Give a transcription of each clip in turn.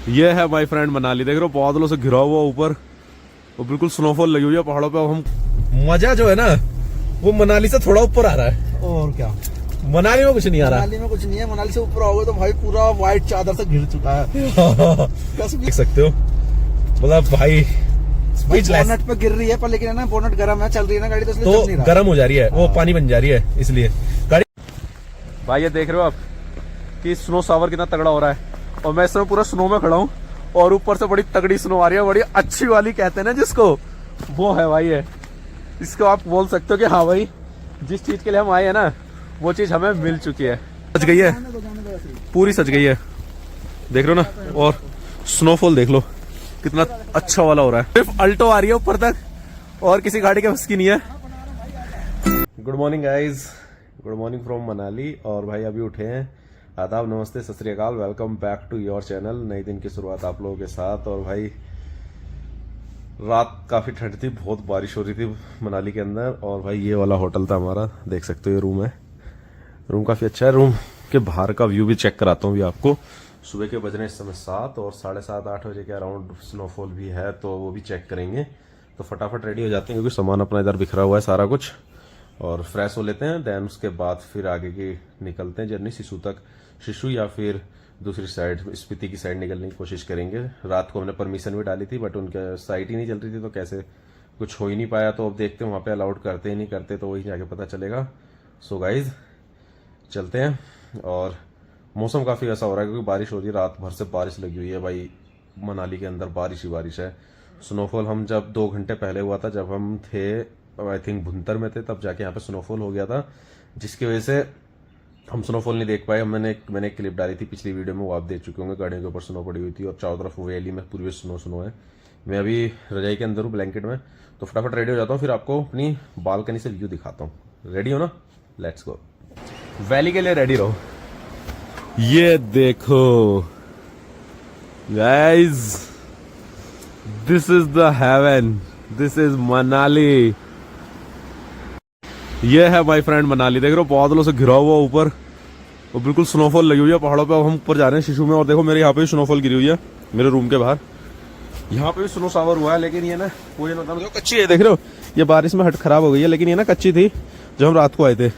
ये है my friend Manali, देख रहे हो बादलों से घिरा हुआ ऊपर और बिल्कुल स्नोफॉल लगी हुई है पहाड़ों पे। अब हम मजा जो है ना वो मनाली से थोड़ा ऊपर आ रहा है। और क्या, मनाली में कुछ नहीं आ रहा। मनाली में कुछ नहीं है। मनाली से ऊपर आओगे तो भाई पूरा व्हाइट चादर से घिर चुका है। देख सकते हो, मतलब भाई बोनट पे गिर रही है, पर लेकिन है ना बोनट गर्म है, चल रही है ना गाड़ी, तो इसलिए चल नहीं तो रहा। गर्म हो जा रही है, वो पानी बन जा रही है इसलिए गाड़ी। भाई ये देख रहे हो आप कि स्नो सावर कितना तगड़ा हो रहा है और मैं इस समय पूरा स्नो में खड़ा हूँ और ऊपर से बड़ी तगड़ी स्नो आ रही है, बड़ी अच्छी वाली कहते हैं ना जिसको, वो है भाई है। इसको आप बोल सकते हो कि हाँ भाई जिस चीज के लिए हम आए हैं ना वो चीज हमें मिल चुकी है। सज गई है, पूरी सज गई है, देख रहे हो ना। और स्नोफॉल देख लो कितना अच्छा वाला हो रहा है। सिर्फ अल्टो आ रही है ऊपर तक और किसी गाड़ी के बस की नहीं है। Good morning guys, good morning from Manali. और भाई अभी उठे हैं। आदाब, नमस्ते, सत श्री अकाल, welcome back to your channel. नई दिन की शुरुआत आप लोगों के साथ। और भाई रात काफी ठंड थी, बहुत बारिश हो रही थी मनाली के अंदर। और भाई ये वाला होटल था हमारा, देख सकते हो ये रूम है। रूम काफी अच्छा है। रूम के बाहर का व्यू भी चेक कराता हूँ अभी आपको। सुबह के बज रहे इस समय 7 और 7:30-8 बजे के अराउंड स्नोफॉल भी है, तो वो भी चेक करेंगे। तो फटाफट रेडी हो जाते हैं क्योंकि सामान अपना इधर बिखरा हुआ है सारा कुछ। और फ्रेश हो लेते हैं, देन उसके बाद फिर आगे की निकलते हैं जर्नी सिसु तक। सिसु या फिर दूसरी साइड स्पीति की साइड निकलने की कोशिश करेंगे। रात को हमने परमिशन भी डाली थी बट उनके साइट ही नहीं चल रही थी, तो कैसे कुछ हो ही नहीं पाया। तो अब देखते हैं वहाँ पे अलाउड करते ही नहीं करते, तो वही जाके पता चलेगा। सो गाइज चलते हैं। और मौसम काफी ऐसा हो रहा है क्योंकि बारिश हो रही है, रात भर से बारिश लगी हुई है भाई। मनाली के अंदर बारिश ही बारिश है। स्नोफॉल हम जब 2 घंटे पहले हुआ था, जब हम थे आई थिंक भुंतर में थे, तब जाके यहाँ पे स्नोफॉल हो गया था, जिसकी वजह से हम स्नोफॉल नहीं देख पाए। मैंने एक क्लिप डाली थी पिछली वीडियो में, वो आप देख चुके होंगे। गाड़ियों के ऊपर स्नो पड़ी हुई थी और चारों तरफ वैली में पूरी स्नो है। मैं अभी रजाई के अंदर हूँ, ब्लैंकेट में। तो फटाफट रेडी हो जाता हूँ, फिर आपको अपनी बालकनी से व्यू दिखाता हूँ। रेडी हो ना? Let's go. वैली के लिए रेडी रहो। ये देखो guys, this is the haven, this is Manali. ये है माय फ्रेंड मनाली, देख रहे हो बादलों से घिरा हुआ ऊपर और बिल्कुल स्नोफॉल लगी हुई है पहाड़ों पे। अब हम ऊपर जा रहे हैं सिसु में। और देखो मेरे यहाँ पे भी स्नोफॉल गिरी हुई है, मेरे रूम के बाहर। यहाँ पे भी स्नो सावर हुआ है, लेकिन ये ना कोई ना कच्ची है, देख रहे हो। ये बारिश में हट खराब हो गई है, लेकिन ये ना कच्ची थी जब हम रात को आए थे।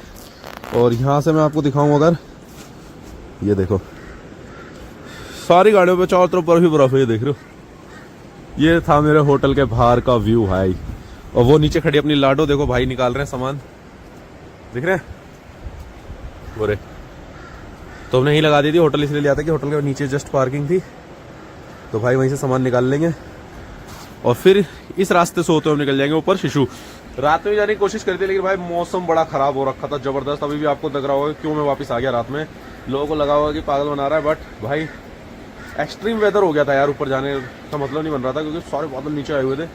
और यहाँ से मैं आपको दिखाऊं अगर, ये देखो सारी गाड़ियों पे चारों तरफ बर्फ ही बर्फ है, ये देख रहे हो। ये था मेरे होटल के बाहर का व्यू भाई। और वो नीचे खड़ी अपनी लाडो, देखो भाई निकाल रहे हैं सामान, दिख रहे हैं बोरे। तो हमने यहीं लगा दी थी, होटल इसलिए लिया था कि होटल के नीचे जस्ट पार्किंग थी, तो भाई वहीं से सामान निकाल लेंगे और फिर इस रास्ते से होते हुए निकल जाएंगे ऊपर सिसु। रात में जाने की कोशिश करी थी, लेकिन भाई मौसम बड़ा खराब हो रखा था जबरदस्त। अभी भी आपको लग रहा होगा क्यों मैं वापस आ गया रात में, लोगों को लगा होगा कि पागल बना रहा है, बट भाई एक्सट्रीम वेदर हो गया था यार। ऊपर जाने का मतलब नहीं बन रहा था क्योंकि सारे बादल नीचे आए हुए थे,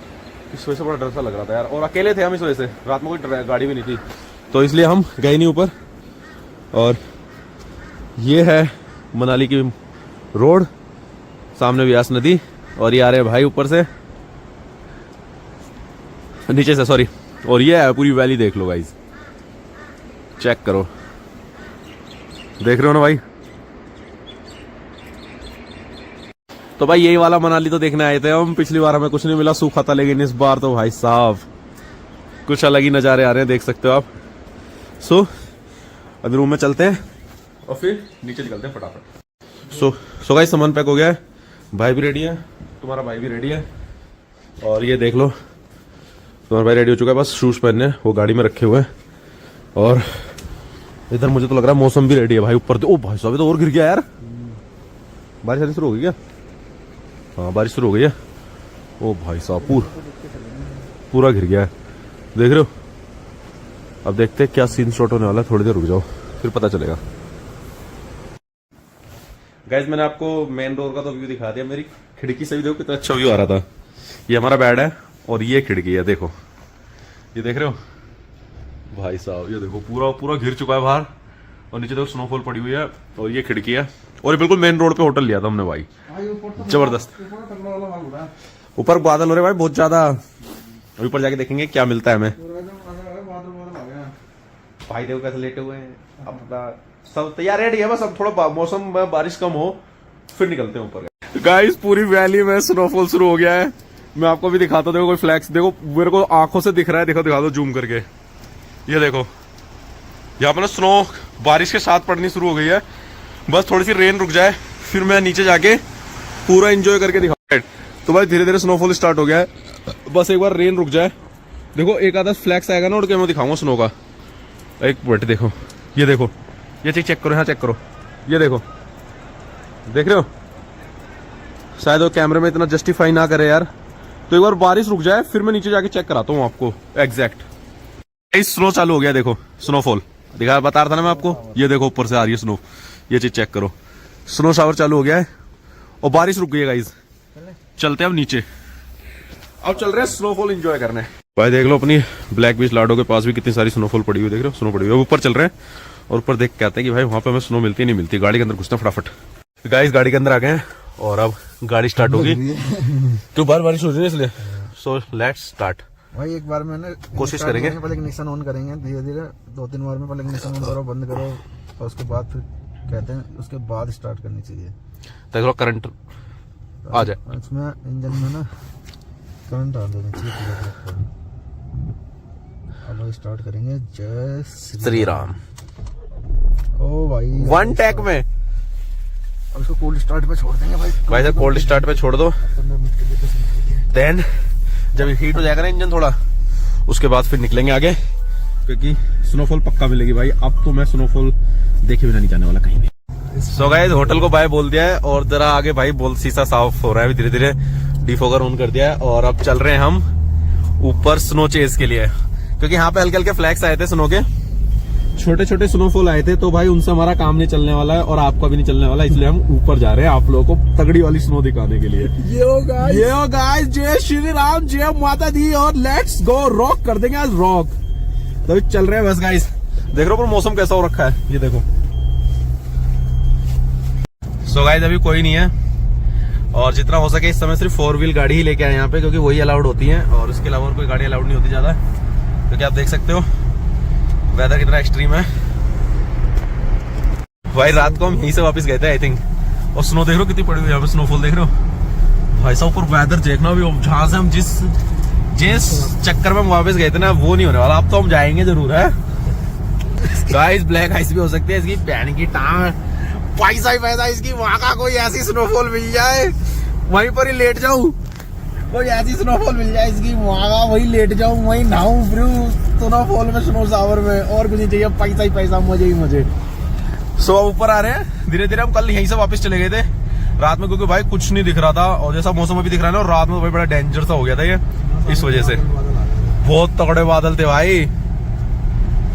इस वजह से बड़ा डर सा लग रहा था यार। और अकेले थे हम, इस वजह से रात में कोई गाड़ी भी नहीं थी, तो इसलिए हम गए नहीं ऊपर। और ये है मनाली की रोड, सामने व्यास नदी, और ये आ रहे हैं भाई ऊपर से, नीचे से सॉरी। और ये है पूरी वैली, देख लो गाइस, चेक करो, देख रहे हो ना भाई। तो भाई यही वाला मनाली तो देखने आए थे हम। पिछली बार हमें कुछ नहीं मिला, सूखा था, लेकिन इस बार तो भाई साहब कुछ अलग ही नजारे आ रहे हैं, देख सकते हो आप। सो अभी रूम में चलते हैं और फिर नीचे निकलते हैं फटाफट। सो गाइस सामान पैक हो गया है, भाई भी रेडी है, तुम्हारा भाई भी रेडी है। और ये देख लो तुम्हारा भाई रेडी हो चुका है, बस शूज पहनने वो गाड़ी में रखे हुए हैं। और इधर मुझे तो लग रहा है मौसम भी रेडी है भाई। ऊपर ओ भाई साहब तो और गिर गया यार, बारिश शुरू हो गई क्या? हाँ बारिश शुरू हो गई है। ओ भाई साहब पूरा गिर गया है, देख रहे हो। अब देखते हैं क्या सीन शॉट होने वाला है, थोड़ी देर रुक जाओ फिर पता चलेगा। गाइज मैंने आपको मेन डोर का तो व्यू दिखा दिया, मेरी खिड़की से भी देखो कितना अच्छा व्यू आ रहा था। ये हमारा बेड है और ये खिड़की है, देखो ये देख रहे हो भाई साहब। ये देखो पूरा घिर चुका है बाहर और नीचे देखो स्नोफॉल पड़ी हुई है। और ये खिड़की है और ये बिल्कुल मेन रोड पे होटल लिया था हमने भाई, जबरदस्त। ऊपर बादल हो रहे भाई बहुत ज्यादा, अभी ऊपर जाके देखेंगे क्या मिलता है हमें। भाई देखो कैसे लेटे हुए हैं, अपना सब तैयार रेडी है, बस अब थोड़ा मौसम में बारिश कम हो फिर निकलते हैं ऊपर। गाइस पूरी वैली में स्नोफॉल शुरू हो गया है। मैं आपको भी दिखाता हूँ, देखो कोई फ्लैक्स, देखो मेरे को आंखों से दिख रहा है, देखो दिखा दो जूम करके, ये देखो यहाँ पर ना स्नो बारिश के साथ पड़नी शुरू हो गई है। बस थोड़ी सी रेन रुक जाए फिर मैं नीचे जाके पूरा एंजॉय करके दिखा। तो भाई धीरे धीरे स्नोफॉल स्टार्ट हो गया है, बस एक बार रेन रुक जाए। देखो एक आधा फ्लैक्स आएगा ना उड़ के, मैं दिखाऊंगा स्नो का। एक मिनट देखो, ये देखो, ये चेक करो, यहाँ चेक करो, ये देखो, देख रहे हो? शायद वो कैमरे में इतना जस्टिफाई ना करे यार। तो एक बार बारिश रुक जाए फिर मैं नीचे जाके चेक कराता हूँ आपको एग्जैक्ट। स्नो चालू हो गया, देखो स्नोफॉल दिखा, बता रहा था ना मैं आपको। ये देखो ऊपर से आ रही है स्नो, ये चीज चेक करो, स्नो शावर चालू हो गया है और बारिश रुक गई है गाइस। चलते हैं अब नीचे, अब चल रहे हैं स्नोफॉल एंजॉय करने। भाई देख लो अपनी ब्लैक बीच लाडो के पास भी कितनी सारी स्नोफॉल पड़ी हुई, देख रहे हो? स्नो पड़ी हुई है। ऊपर चल रहे हैं और ऊपर देख के आते हैं कि भाई वहां पे हमें स्नो मिलती नहीं मिलती। गाड़ी के अंदर घुसना फटाफट। गाइस गाड़ी के अंदर आ गए हैं और अब गाड़ी स्टार्ट होगी। क्यों बार बारिश हो रही है इसलिए। So let's start. भाई एक बार में ना कोशिश करेंगे, पहले ignition ऑन करेंगे धीरे धीरे, 2-3 बार में पहले ignition ऑन करो, बंद करो, और उसके बाद फिर कहते हैं उसके बाद स्टार्ट करनी चाहिए। देख लो करंट आ जाए इसमें, इंजन में ना करंट आ देना चाहिए। अब स्टार्ट करेंगे। जय श्री राम। ओ भाई वन टैक में। अब इसको कोल्ड स्टार्ट पे छोड़ देंगे भाई। भाई साहब कोल्ड स्टार्ट पे छोड़ दो, 15 मिनट के लिए तो। देन जब हीट हो जाएगा ना इंजन थोड़ा, उसके बाद फिर निकलेंगे आगे, क्योंकि स्नोफॉल पक्का मिलेगी भाई। अब तो मैं स्नोफॉल देखे बिना नहीं जाने वाला कहीं भी। सो गाइस होटल को बाय बोल दिया है और जरा आगे भाई बोल शीशा साफ हो रहा है धीरे धीरे, डिफोगर ऑन कर दिया है और अब चल रहे हैं हम ऊपर स्नो चेज के लिए, क्योंकि यहाँ पे हल्के हल्के फ्लैक्स आए थे स्नो के, छोटे छोटे स्नोफॉल आए थे। तो भाई उनसे हमारा काम नहीं चलने वाला है और आपका भी नहीं चलने वाला, इसलिए हम ऊपर जा रहे हैं आप लोगों को तगड़ी वाली स्नो दिखाने के लिए। यो गाइस, जय श्री राम, जय माता दी, और लेट्स गो रॉक कर देंगे आज रॉक। तो चल रहे हैं बस गाइस। देख रहे हो पर मौसम कैसा हो रखा है, ये देखो। सो गाइस अभी कोई नहीं है और जितना हो सके इस समय सिर्फ 4 व्हील गाड़ी ही लेके आए यहाँ पे, क्योंकि वही अलाउड होती है और उसके अलावा कोई गाड़ी अलाउड नहीं होती ज्यादा, क्योंकि आप देख सकते हो वेदर कितना एक्सट्रीम है। भाई रात को हम यहीं से वापस गए थे आई थिंक, और स्नो देख रहे हो कितनी पड़ी हुई है यहाँ पे, स्नोफॉल देख रहे हो भाई साहब। ऊपर वेदर देखना भी, जहां से हम जिस चक्कर में हम वापस गए थे ना वो नहीं होने वाला। अब तो हम जाएंगे जरूर है गाइस। ब्लैक आइस भी हो सकती है इसकी पैन की टांग, पैसा ही पैसा इसकी। वहां का कोई ऐसी स्नोफॉल मिल जाए वहीं पर ही लेट जाऊं, कोई ऐसी स्नोफॉल मिल जाए इसकी, वहां का वही लेट जाऊं, वही नहाऊं फिरूं स्नोफॉल में, स्नो शावर में, और कुछ नहीं चाहिए, पैसा ही पैसा, मजे ही मजे। सो अब ऊपर आ रहे हैं धीरे धीरे। हम कल यहीं से वापस चले गए थे रात में, क्योंकि भाई कुछ नहीं दिख रहा था और जैसा मौसम अभी दिख रहा है ना, और रात में भाई बड़ा डेंजर सा हो गया था ये, इस वजह से बहुत तगड़े बादल थे भाई,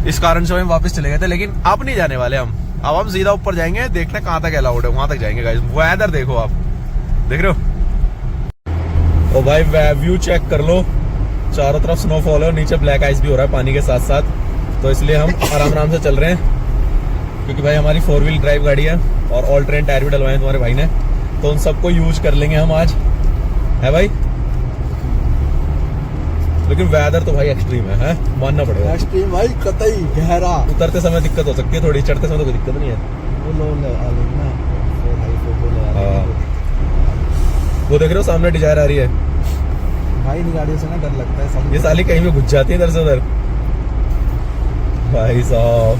इस कारण से हम वापस चले गए थे। लेकिन अब नहीं जाने वाले हम, अब हम सीधा ऊपर जाएंगे, देखते हैं कहाँ तक अलाउड है, वहां तक जाएंगे गाइस। वेदर देखो आप, देख रहे हो, ओ भाई व्यू चेक कर लो, चारों तरफ स्नोफॉल है और नीचे ब्लैक आइस भी हो रहा है पानी के साथ साथ। तो इसलिए हम आराम आराम से चल रहे हैं, क्योंकि भाई हमारी 4 व्हील ड्राइव गाड़ी है और ऑल ट्रेन टायर भी डलवाए तुम्हारे भाई ने, तो उन सबको यूज कर लेंगे हम आज, है भाई। लेकिन वेदर तो भाई एक्सट्रीम है मानना पड़ेगा। एक्सट्रीम भाई, कतई गहरा। उतरते समय दिक्कत हो सकती है थोड़ी, चढ़ते समय तो कोई दिक्कत नहीं है। वो देख रहे हो सामने डिजायर आ रही है भाई, इन गाड़ियों से ना डर लगता है, ये साली कहीं भी घुस जाती है इधर से उधर भाई साहब।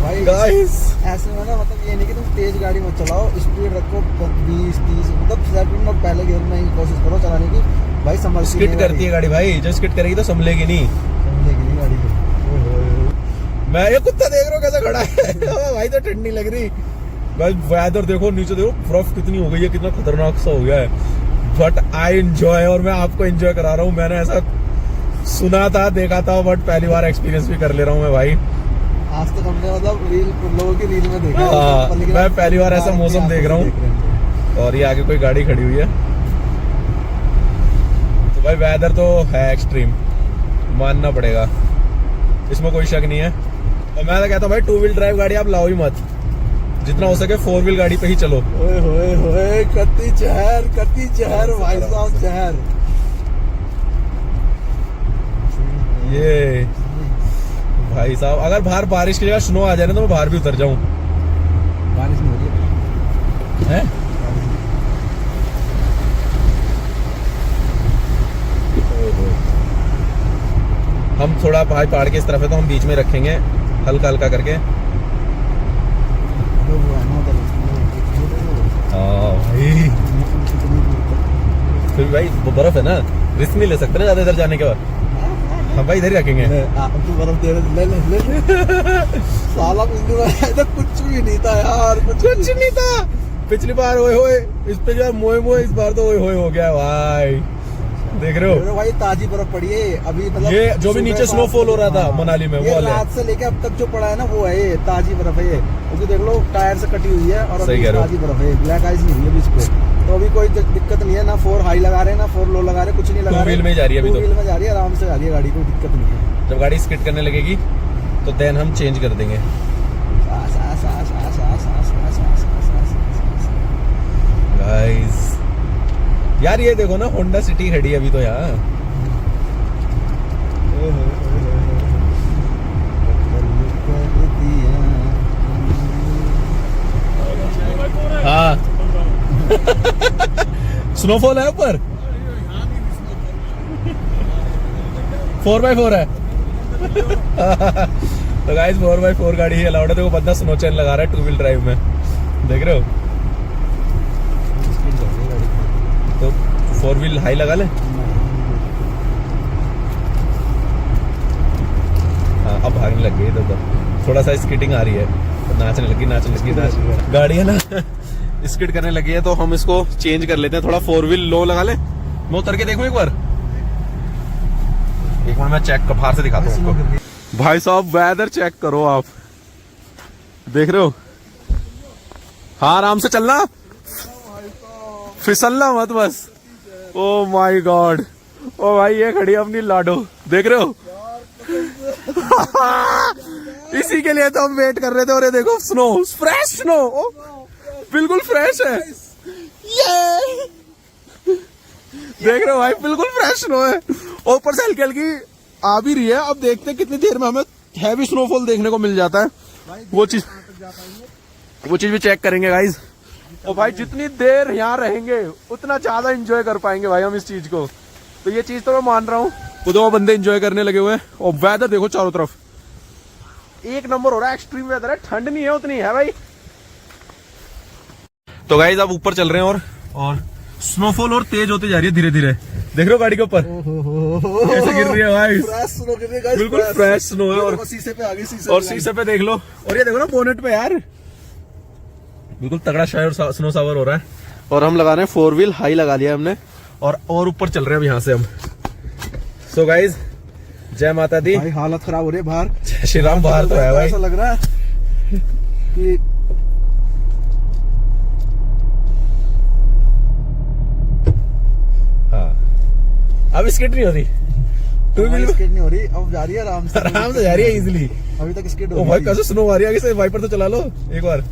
भाई गाइस ऐसे में ना, मतलब ये नहीं कि तुम तेज गाड़ी मत चलाओ, स्पीड रखो 20-30, मतलब सेकंड और पहले गियर में ही कोशिश करो चलाने की भाई। संभल स्किट करती है गाड़ी भाई, जो स्किट करेगी तो संभलेगी नहीं, संभलेगी नहीं गाड़ी को। मैं ये कुत्ता देख रहा हूँ कैसा खड़ा है भाई, तो ठंडी लग रही भाई। वेदर देखो, नीचे देखो बर्फ कितनी हो गई है, कितना खतरनाक सा हो गया है, बट आई एंजॉय, और मैं आपको एंजॉय करा रहा हूँ। मैंने ऐसा सुना था, देखा था, बट पहली बार एक्सपीरियंस भी कर ले रहा हूँ मैं भाई। आज तक हमने मतलब रील, लोगों की रील में देखा है, मैं पहली बार ऐसा मौसम देख रहा हूँ। और ये आगे कोई गाड़ी खड़ी हुई है, तो भाई वेदर तो है एक्सट्रीम, मानना पड़ेगा, इसमें कोई शक नहीं है। और मैं तो कहता हूँ भाई 2 व्हील ड्राइव गाड़ी आप लाओ ही मत, जितना हो सके 4 व्हील गाड़ी पे ही चलो। ओए होए होए, कत्ती चहर भाई साहब, चहर। ये भाई साहब, अगर बाहर बारिश की जगह स्नो आ जाए ना तो मैं बाहर भी उतर जाऊं। बारिश नहीं हो रही है? हम थोड़ा पहाड़ के इस तरफ है तो हम बीच में रखेंगे हल्का हल्का करके। हाँ भाई, फिर भाई वो बर्फ है ना, रिस्क नहीं ले सकते ना ज्यादा इधर जाने के बाद। हम भाई इधर ही रखेंगे। तू बर्फ दे ले साला पिछली बार इधर कुछ भी नहीं था यार, कुछ नहीं था। पिछली बार ओए होए, इस पे जो मोए मोए, इस बार तो ओए होए हो गया भाई। देख रहे हो भाई ताजी बर्फ पड़ी है अभी, मतलब ये जो भी नीचे स्नोफॉल हो रहा था मनाली में, वो वाला रात से लेके अब तक जो पड़ा है ना वो है ये ताजी बर्फ है ये, क्योंकि देख लो टायर से कटी हुई है और अभी ताजी बर्फ है, ब्लैक आइस नहीं है बीच पे। तो अभी कोई दिक्कत नहीं है, ना 4 हाई लगा रहे हैं ना 4 लो लगा रहे, कुछ नहीं लगा रहे। 2 व्हील में जा रही है अभी, 2 व्हील में जा रही है, आराम से जा रही है गाड़ी, कोई दिक्कत नहीं है। जब गाड़ी स्किड करने लगेगी तो देन हम चेंज कर देंगे। गाइस यार ये देखो ना, होंडा सिटी खड़ी है अभी तो यहाँ। हाँ स्नोफॉल है ऊपर, 4x4 है। तो गाइस 4x4 गाड़ी ही अलाउड है। देखो बंदा स्नो चैन लगा रहा है 2 व्हील ड्राइव में, देख रहे हो। तो 4 व्हील हाई लगा ले। हाँ अब भागने लग गई, तो थोड़ा सा स्कीटिंग आ रही है, तो नाचने लगी गाड़ी है ना स्किड करने लगी है। तो हम इसको चेंज कर लेते हैं, थोड़ा 4 व्हील लो लगा ले। मैं उतर के देखूं एक बार, एक मिनट मैं चेक बाहर से दिखाता हूँ आपको। भाई साहब वेदर चेक करो आप, देख रहे हो। हाँ आराम से चलना, फिसलना मत बस। ओ माय गॉड, ओ भाई ये खड़ी है अपनी लाडो, देख रहे हो। इसी के लिए तो हम वेट कर रहे थे। और ये देखो स्नो, फ्रेश स्नो, बिल्कुल फ्रेश है ये, देख रहे हो भाई, बिल्कुल फ्रेश स्नो है। और ऊपर से हल्की हल्की आ भी रही है। अब देखते हैं कितनी देर में हमें हैवी स्नोफॉल देखने को मिल जाता है, वो चीज भी चेक करेंगे गाइज। और भाई जितनी देर यहाँ रहेंगे उतना ज्यादा एंजॉय कर पाएंगे भाई हम इस चीज को। तो ये चीज तो मैं मान रहा हूँ, खुद वो बंदे एंजॉय करने लगे हुए हैं। और वेदर देखो चारों तरफ एक नंबर हो रहा है, एक्सट्रीम वेदर है, ठंड नहीं है उतनी है भाई। तो गाइज अब ऊपर चल रहे हैं और स्नोफॉल और तेज होती जा रही है धीरे धीरे। देख रहे हो गाड़ी के ऊपर कैसे गिर रही है भाई, बिल्कुल फ्रेश स्नो है। और शीशे पे आ गई, शीशे पे देख लो। और ये देखो ना बोनेट पे यार, बिल्कुल तगड़ा शायर स्नो सावर हो रहा है। और हम लगा रहे हैं 4 व्हील हाई लगा लिया हमने, और ऊपर चल रहे हैं अब यहाँ से हम। सो गाइज जय माता दी। भाई हालत खराब हो रही है बाहर, जय श्री राम। बाहर तो है भाई, ऐसा लग रहा है कि अब स्किड नहीं हो रही, 2 व्हील स्किड नहीं हो रही, अब जा रही है आराम से जा रही है इजिली। अभी तक स्किड हो भाई कैसे स्नो आ रही है आगे से, वाइपर तो चला लो एक बार।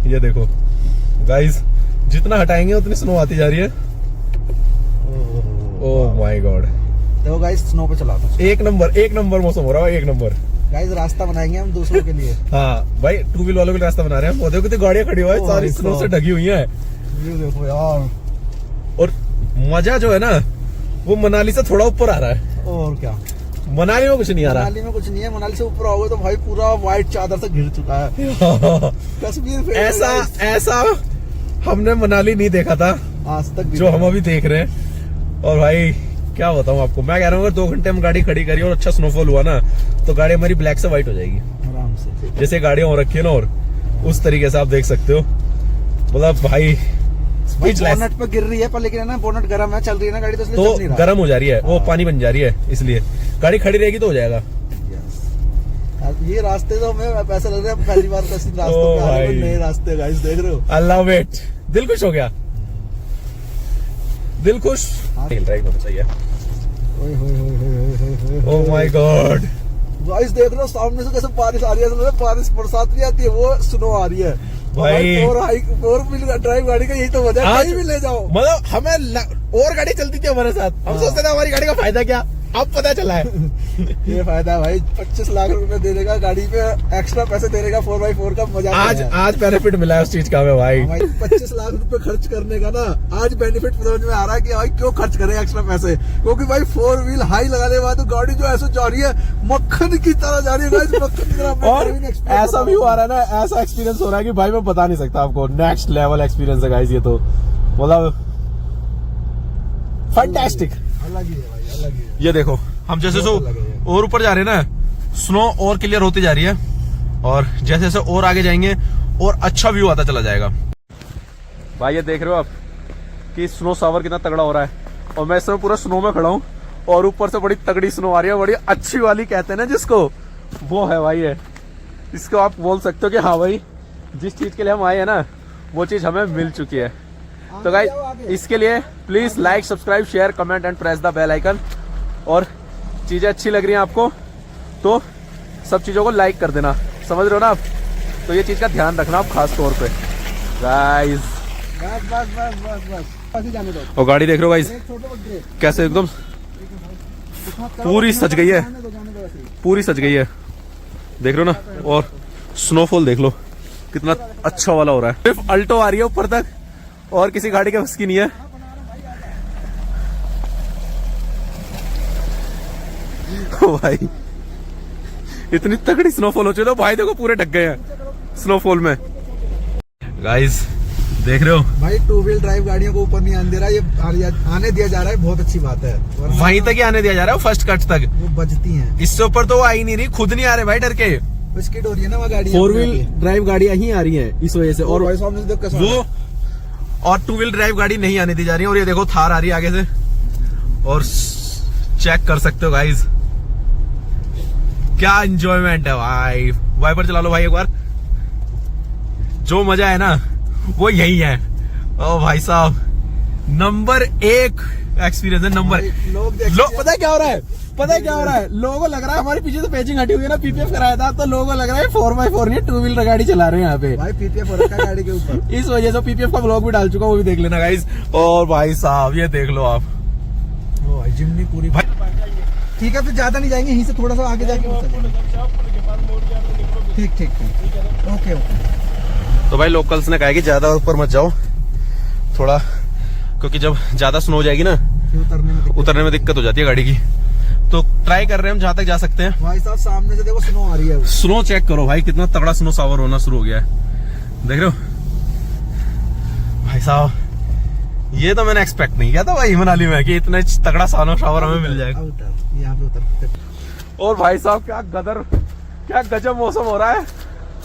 ये देखो गाइस, जितना हटाएंगे उतनी स्नो आती जा रही है। ओह माय गॉड, देखो गाइस स्नो पे चलाता हूं, एक नंबर मौसम हो रहा है, एक नंबर। गाइस रास्ता बनाएंगे हम दूसरों के लिए। हाँ भाई 2 व्हील वालों के लिए रास्ता बना रहे हैं हम। वो देखो कितनी गाड़ियां खड़ी हुई है, सारी स्नो से ढकी हुई है। ये देखो यार, और मजा जो है ना वो मनाली से थोड़ा ऊपर आ रहा है। और क्या, मनाली में कुछ नहीं आ रहा। मनाली में कुछ नहीं है, मनाली से ऊपर आओगे तो भाई पूरा व्हाइट चादर से घिर चुका है कश्मीर। ऐसा हमने मनाली नहीं देखा था आज तक, जो हम अभी देख रहे हैं। और भाई क्या बताऊं आपको, मैं कह रहा हूँ अगर 2 घंटे हम गाड़ी खड़ी करी और अच्छा स्नोफॉल हुआ ना तो गाड़ी हमारी ब्लैक से व्हाइट हो जाएगी आराम से, जैसे गाड़ियां हो रखी है ना। और उस तरीके से आप देख सकते हो, मतलब भाई बोनट पे गिर रही है पर, लेकिन है ना बोनट गर्म है, चल रही है ना गाड़ी, तो इसलिए चल नहीं रहा, गर्म हो जा रही है, वो पानी बन जा रही है, इसलिए गाड़ी खड़ी रहेगी तो हो जाएगा। ये रास्ते तो हमें ऐसा लग रहा है पहली बार रास्तों पे आ रहे हैं, नए रास्ते गाइस, देख रहे हो। अल्लाह वेट, दिल खुश हो गया, दिल खुश। ड्राइव होना चाहिए। ओह माय गॉड गाइस देख रहे हो सामने से कैसे बारिश आ रही है, बारिश बरसात नहीं आती है, वो स्नो आ रही है भाई। 4 व्हील ड्राइव गाड़ी का यही तो वजह है, कहीं भी ले जाओ। मतलब हमें और गाड़ी चलती थी हमारे साथ, हम सोचते थे हमारी गाड़ी का फायदा क्या, अब पता चला है। ये फायदा है भाई, 25 लाख रुपए दे देगा गाड़ी पे, एक्स्ट्रा पैसे दे देगा 4x4 का मजा। आज बेनिफिट मिला है उस चीज का हमें भाई। 25 लाख रुपए खर्च करने का ना आज बेनिफिट समझ में आ रहा है कि भाई क्यों खर्च करें एक्स्ट्रा पैसे, क्योंकि भाई 4 व्हील हाई लगाने के बाद तो गाड़ी जो ऐसे जा रही है मक्खन की तरह जा रही है guys, मक्खन की तरह। और ऐसा भी आ रहा है ना, ऐसा एक्सपीरियंस हो रहा है कि भाई मैं बता नहीं सकता आपको, नेक्स्ट लेवल एक्सपीरियंस है गाइस ये तो, मतलब फैंटास्टिक। अलग ही है भाई, अलग ही है। ये देखो हम जैसे और ऊपर जा रहे हैं ना, स्नो और क्लियर होती जा रही है, और जैसे जैसे और आगे जाएंगे और अच्छा व्यू आता चला जाएगा। भाई ये देख रहे हो आप कि स्नो सावर कितना तगड़ा हो रहा है, और मैं इस समय पूरा स्नो में खड़ा हूँ, और ऊपर से बड़ी तगड़ी स्नो आ रही है, बड़ी अच्छी वाली कहते हैं ना जिसको, वो है भाई है। इसको आप बोल सकते हो कि हाँ भाई जिस चीज के लिए हम आए हैं ना वो चीज हमें मिल चुकी है। तो गाइस इसके लिए please like, subscribe, share, comment and press the bell icon. और चीजें अच्छी लग रही हैं आपको तो सब चीजों को लाइक कर देना, समझ रहे हो ना आप, तो ये चीज का ध्यान रखना आप खास तौर पे गाइस। बस जाने दो। और गाड़ी देख रहे हो गाइस कैसे एकदम पूरी सज गई है, पूरी सज गई है, देख रहे हो ना। और स्नोफॉल देख लो कितना अच्छा वाला हो रहा है, सिर्फ अल्टो आ रही है ऊपर तक और किसी गाड़ी के बस की नहीं है। ओ भाई इतनी तगड़ी स्नोफॉल हो चुकी है, भाई देखो पूरे ढक गए हैं स्नोफॉल में गाइस, देख रहे हो भाई 2 व्हील ड्राइव गाड़ियों को ऊपर नहीं आने दे रहा, ये आने दिया जा रहा है, बहुत अच्छी बात है। वहीं तक ही आने दिया जा रहा है, फर्स्ट कट तक वो बजती हैं, इससे ऊपर तो वो आ ही नहीं रही, खुद नहीं आ रहे भाई डर के। स्किड हो रही है ना वो गाड़ी, 4 व्हील ड्राइव गाड़ियां ही आ रही हैं इस वजह से, और भाई साहब ने देख कैसा वो और 2 व्हील ड्राइव गाड़ी नहीं आने दी जा रही है। और ये देखो थार आ रही है आगे से, और चेक कर सकते हो गाइस क्या एंजॉयमेंट है भाई। वाइपर चला लो भाई एक बार, जो मजा है ना वो यही है। ओ भाई साहब नंबर 1 एक्सपीरियंस है, नंबर। लोग पता है क्या हो रहा है, पता है क्या हो रहा है, लोगों को लग रहा है हमारे पीछे से पेजिंग हटी हुई है ना, पीपीएफ कराया था, तो लोगों को लग रहा है 4x4 नहीं 2 व्हीलर गाड़ी चला रहे हैं यहाँ पे भाई, पीपीएफ हो रखा है गाड़ी के ऊपर। इस वजह से पीपीएफ का ब्लॉग भी डाल चुका, वो भी देख लेना गाइस। और भाई साहब ये देख लो आप, ओ भाई जिमनी पूरी भाई। ठीक है, फिर ज्यादा नहीं जाएंगे, यहीं से थोड़ा सा आगे जाके ठीक ठीक ठीक, ओके ओके। तो भाई लोकल्स ने कहा कि ज्यादा ऊपर मत जाओ थोड़ा, क्योंकि जब ज्यादा स्नो हो जाएगी ना उतरने में दिक्कत हो जाती है गाड़ी की, तो ट्राई कर रहे हैं हम जहां तक जा सकते हैं। भाई साहब सामने से देखो स्नो आ रही है, स्नो चेक करो भाई कितना तगड़ा स्नो सावर होना शुरू हो गया है, देख रहे हो भाई साहब। ये तो मैंने एक्सपेक्ट नहीं किया था भाई मनाली में कि इतना तगड़ा स्नो शावर हमें मिल जाएगा। यहाँ पे उतर। और भाई साहब क्या गजब मौसम हो रहा है,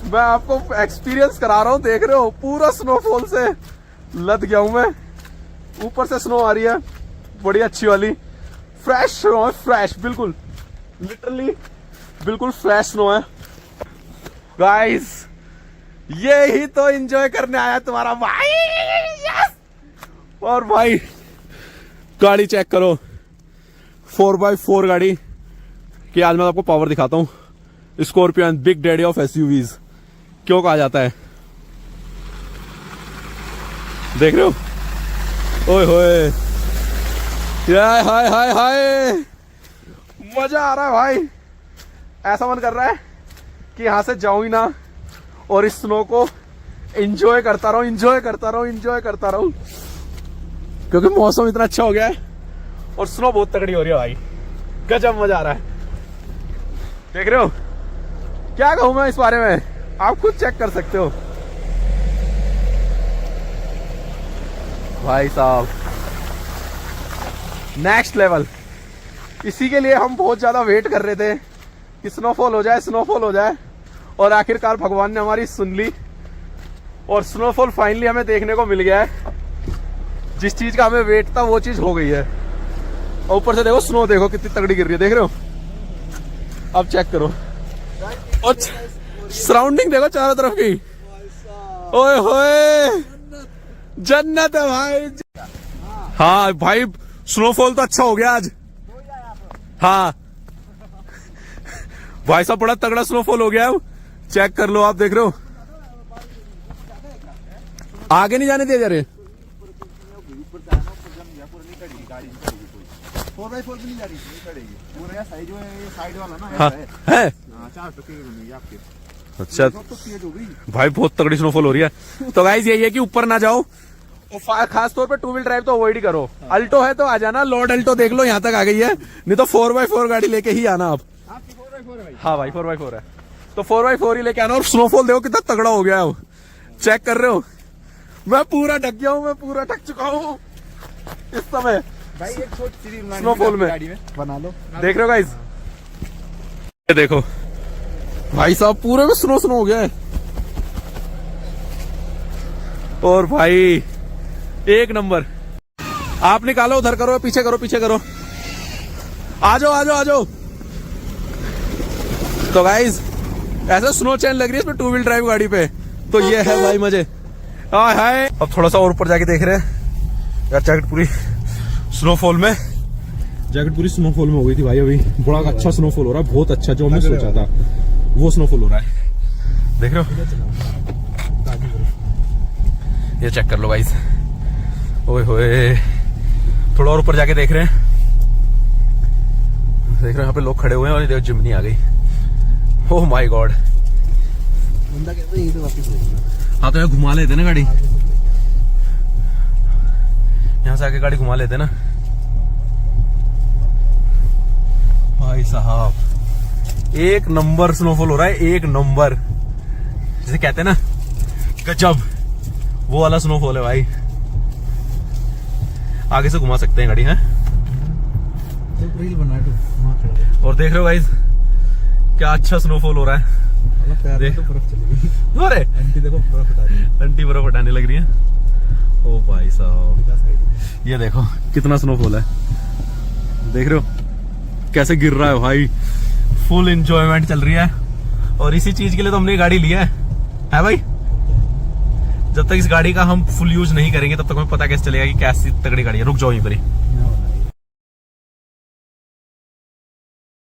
मैं आपको एक्सपीरियंस करा रहा हूँ, देख रहे हो पूरा स्नोफॉल से लद गया हूं मैं, ऊपर से स्नो आ रही है बड़ी अच्छी वाली, फ्रेश स्नो है, फ्रेश बिल्कुल, लिटरली बिल्कुल फ्रेश स्नो है गाइस। ये ही तो एंजॉय करने आया तुम्हारा भाई, यस। और भाई गाड़ी चेक करो, 4x4 गाड़ी की आज मैं आपको पावर दिखाता हूं, scorpion big daddy of SUVs क्यों कहा जाता है, देख रहे हो। ओए होए, हाय हाय हाय हाय, मजा आ रहा है भाई, ऐसा मन कर रहा है कि यहां से जाऊं ही ना और इस स्नो को एंजॉय करता रहूं, एंजॉय करता रहूं, एंजॉय करता रहूं, क्योंकि मौसम इतना अच्छा हो गया है और स्नो बहुत तगड़ी हो रही है भाई, गजब मजा आ रहा है। देख रहे हो, क्या कहूं मैं इस बारे में, आप खुद चेक कर सकते हो भाई साहब, नेक्स्ट लेवल। इसी के लिए हम बहुत ज्यादा वेट कर रहे थे कि स्नोफॉल हो जाए, स्नोफॉल हो जाए, और आखिरकार भगवान ने हमारी सुन ली और स्नोफॉल फाइनली हमें देखने को मिल गया है। जिस चीज का हमें वेट था वो चीज हो गई है, और ऊपर से देखो स्नो देखो कितनी तगड़ी गिर रही है, देख रहे हो, अब चेक करो, और सराउंडिंग देखो चारों तरफ की, ओए होए जन्नत है भाई। हाँ भाई स्नोफॉल तो अच्छा हो गया आज, हाँ भाई साहब बड़ा तगड़ा स्नोफॉल हो गया है, चेक कर लो आप, देख रहे हो आगे नहीं जाने दिया जा रहे। 4x4 भी नहीं जा रही, नहीं चढ़ेगी। पूरा साइड में ये साइड वाला ना हाँ ऐसा है। है। हाँ 4 टक्के की बनेगी आपकी। अच्छा तो तेज हो गई। भाई बहुत तगड़ी स्नोफॉल हो रही है। तो गाइस यही है कि ऊपर ना जाओ और खास तौर पे 2 व्हील ड्राइव तो अवॉइड ही करो। अल्टो है तो आ जाना, लॉर्ड अल्टो देख लो यहाँ तक आ गई है, नहीं तो 4x4 गाड़ी लेके ही आना आप। आपकी 4x4 है भाई। हाँ भाई 4x4 है तो 4x4 ही लेके आना। और स्नोफॉल देखो कितना तगड़ा हो गया है वो, चेक कर रहे हो। मैं पूरा ढक गया हूँ, मैं पूरा ढक चुका हूँ इस समय भाई एक छोटी सी बनानी स्नोफॉल में। गाड़ी में बना लो। देख रहे हो गाइस, ये देखो भाई साहब पूरे में स्नो हो गया है। और भाई एक नंबर। आप निकालो, उधर करो, पीछे करो, पीछे करो। आ जाओ आ जाओ आ जाओ। तो गाइस ऐसा स्नो चैन लग रही है इसमें 2 व्हील ड्राइव गाड़ी पे। तो ये है भाई मजे। हाय हाय। अब थोड़ा सा और ऊपर जाके देख रहे हैं यार, जैकेट पूरी स्नोफॉल में, जैकेट पूरी स्नोफॉल में हो गई थी भाई। अभी बड़ा अच्छा स्नोफॉल हो रहा है, बहुत अच्छा, जो हमने सोचा था वो स्नोफॉल हो रहा है। देख रहे हो, ये चेक कर लो गाइस। ओए होए, थोड़ा और ऊपर जाके देख रहे हैं, देख रहे हैं यहाँ पे लोग खड़े हुए हैं और ये देखो जिमनी आ गई। Oh my God. बंदा कहता है यहीं से वापस हो जाएगा। हाँ तो यहाँ घुमा लेते ना गाड़ी, यहाँ से आके गाड़ी घुमा लेते ना भाई साहब। एक नंबर स्नोफॉल हो रहा है, एक नंबर, जिसे कहते हैं ना गजब, वो वाला स्नोफॉल है भाई। आगे से घुमा सकते हैं गाड़ी है। तो रील बना दो, वहां खड़ा है। और देख रहे हो गाइस क्या अच्छा स्नोफॉल हो रहा है। मतलब पैर में तो बर्फ चली गई। अरे आंटी देखो बर्फ हटा रही है। आंटी बर्फ हटाने लग रही है। ओ भाई साहब, सीधा साइड में। ये देखो कितना स्नोफॉल है, देख रहे हो कैसे गिर रहा है भाई। फुल एंजॉयमेंट चल रही है और इसी चीज के लिए तो हमने गाड़ी ली है भाई। जब तक इस गाड़ी का हम फुल यूज नहीं करेंगे तब तक हमें पता कैसे चलेगा कि कैसी तगड़ी गाड़ी है। रुक जाओ यहीं पर ही।